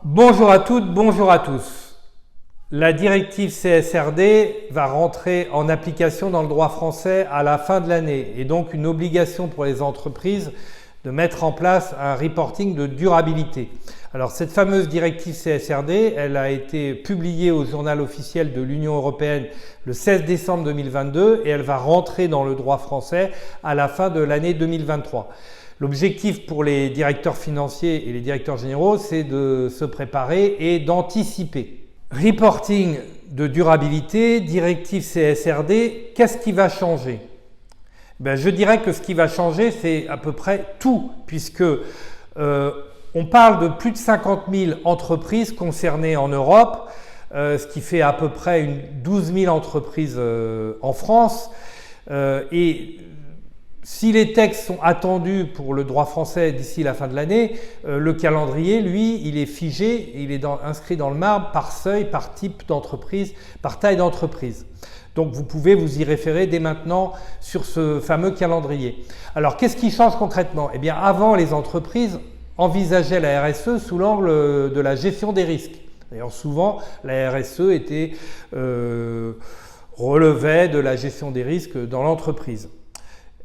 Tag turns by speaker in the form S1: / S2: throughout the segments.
S1: Bonjour à toutes, bonjour à tous. La directive CSRD va rentrer en application dans le droit français à la fin de l'année et donc une obligation pour les entreprises de mettre en place un reporting de durabilité. Alors cette fameuse directive CSRD, elle a été publiée au journal officiel de l'Union européenne le 16 décembre 2022 et elle va rentrer dans le droit français à la fin de l'année 2023. L'objectif pour les directeurs financiers et les directeurs généraux, c'est de se préparer et d'anticiper. Reporting de durabilité, directive CSRD, qu'est-ce qui va changer ? Je dirais que ce qui va changer, c'est à peu près tout, puisque on parle de plus de 50 000 entreprises concernées en Europe, ce qui fait à peu près 12 000 entreprises en France. Et si les textes sont attendus pour le droit français d'ici la fin de l'année, le calendrier, lui, il est figé, il est inscrit dans le marbre par seuil, par type d'entreprise, par taille d'entreprise. Donc vous pouvez vous y référer dès maintenant sur ce fameux calendrier. Alors qu'est-ce qui change concrètement ? Eh bien avant, les entreprises envisageaient la RSE sous l'angle de la gestion des risques. D'ailleurs souvent, la RSE relevait de la gestion des risques dans l'entreprise.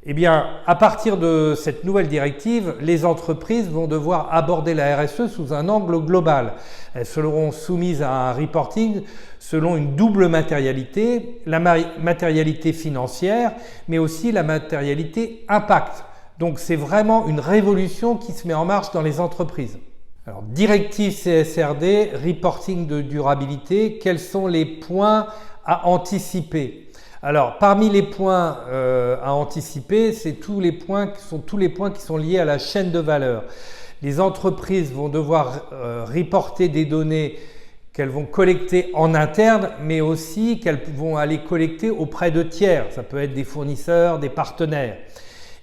S1: Eh bien, à partir de cette nouvelle directive, les entreprises vont devoir aborder la RSE sous un angle global. Elles seront soumises à un reporting selon une double matérialité, la matérialité financière, mais aussi la matérialité impact. Donc, c'est vraiment une révolution qui se met en marche dans les entreprises. Alors, directive CSRD, reporting de durabilité, quels sont les points à anticiper ? Alors, parmi les points à anticiper, c'est tous les points qui sont liés à la chaîne de valeur. Les entreprises vont devoir reporter des données qu'elles vont collecter en interne, mais aussi qu'elles vont aller collecter auprès de tiers. Ça peut être des fournisseurs, des partenaires.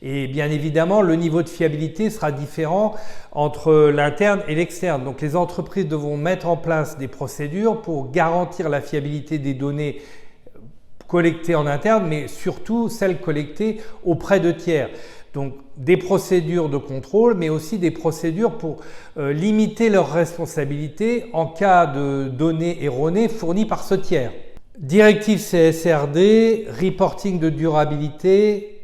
S1: Et bien évidemment, le niveau de fiabilité sera différent entre l'interne et l'externe. Donc, les entreprises devront mettre en place des procédures pour garantir la fiabilité des données collectées en interne, mais surtout celles collectées auprès de tiers. Donc des procédures de contrôle, mais aussi des procédures pour limiter leurs responsabilités en cas de données erronées fournies par ce tiers. Directive CSRD, reporting de durabilité,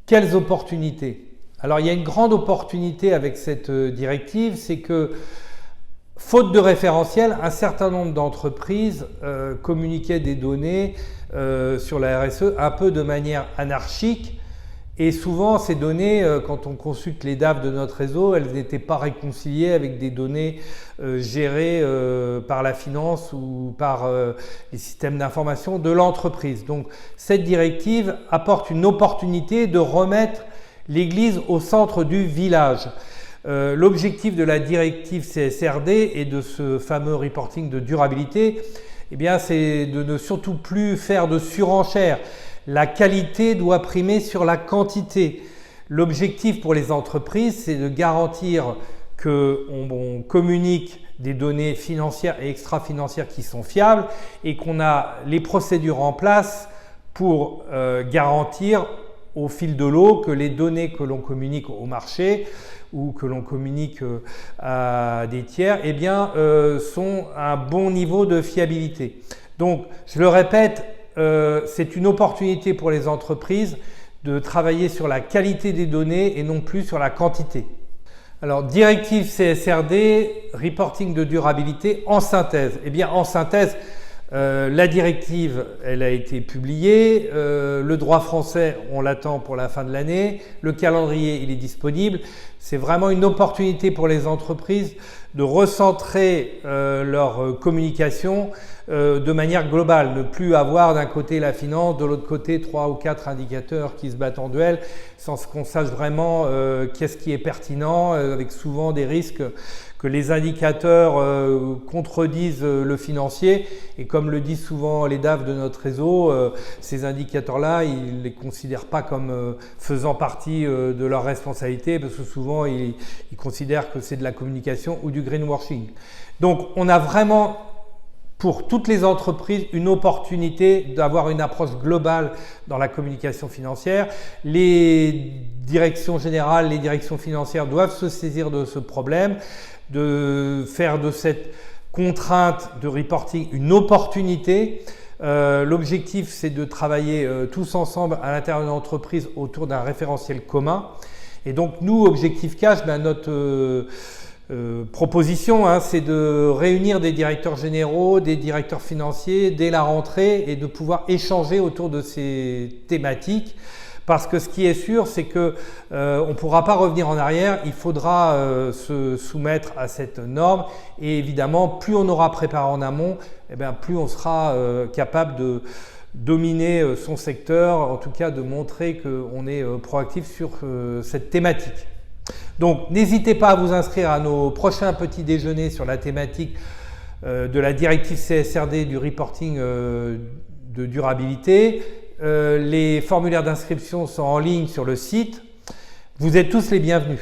S1: quelles opportunités ? Alors il y a une grande opportunité avec cette directive, c'est que faute de référentiel, un certain nombre d'entreprises communiquaient des données sur la RSE un peu de manière anarchique et souvent ces données, quand on consulte les DAF de notre réseau, elles n'étaient pas réconciliées avec des données gérées par la finance ou par les systèmes d'information de l'entreprise. Donc cette directive apporte une opportunité de remettre l'église au centre du village. L'objectif de la directive CSRD et de ce fameux reporting de durabilité, eh bien, c'est de ne surtout plus faire de surenchère. La qualité doit primer sur la quantité. L'objectif pour les entreprises, c'est de garantir qu'on communique des données financières et extra-financières qui sont fiables et qu'on a les procédures en place pour garantir au fil de l'eau que les données que l'on communique au marché ou que l'on communique à des tiers, eh bien, sont à un bon niveau de fiabilité. Donc, je le répète, c'est une opportunité pour les entreprises de travailler sur la qualité des données et non plus sur la quantité. Alors, directive CSRD, reporting de durabilité en synthèse. Eh bien, en synthèse, la directive, elle a été publiée, le droit français, on l'attend pour la fin de l'année, le calendrier, il est disponible. C'est vraiment une opportunité pour les entreprises de recentrer leur communication de manière globale, ne plus avoir d'un côté la finance, de l'autre côté 3 ou 4 indicateurs qui se battent en duel, sans qu'on sache vraiment qu'est-ce qui est pertinent, avec souvent des risques que les indicateurs contredisent le financier. Et comme le disent souvent les DAF de notre réseau, ces indicateurs-là, ils ne les considèrent pas comme faisant partie de leur responsabilité, parce que souvent, ils considèrent que c'est de la communication ou du greenwashing. Donc, on a vraiment pour toutes les entreprises une opportunité d'avoir une approche globale dans la communication financière. Les directions générales, les directions financières doivent se saisir de ce problème, de faire de cette contrainte de reporting une opportunité. L'objectif, c'est de travailler tous ensemble à l'intérieur de l'entreprise autour d'un référentiel commun. Et donc nous, Objectif Cash, notre proposition, c'est de réunir des directeurs généraux, des directeurs financiers dès la rentrée et de pouvoir échanger autour de ces thématiques. Parce que ce qui est sûr, c'est que on ne pourra pas revenir en arrière, il faudra se soumettre à cette norme. Et évidemment, plus on aura préparé en amont, plus on sera capable de dominer son secteur, en tout cas de montrer qu'on est proactif sur cette thématique. Donc n'hésitez pas à vous inscrire à nos prochains petits déjeuners sur la thématique de la directive CSRD du reporting de durabilité. Les formulaires d'inscription sont en ligne sur le site. Vous êtes tous les bienvenus.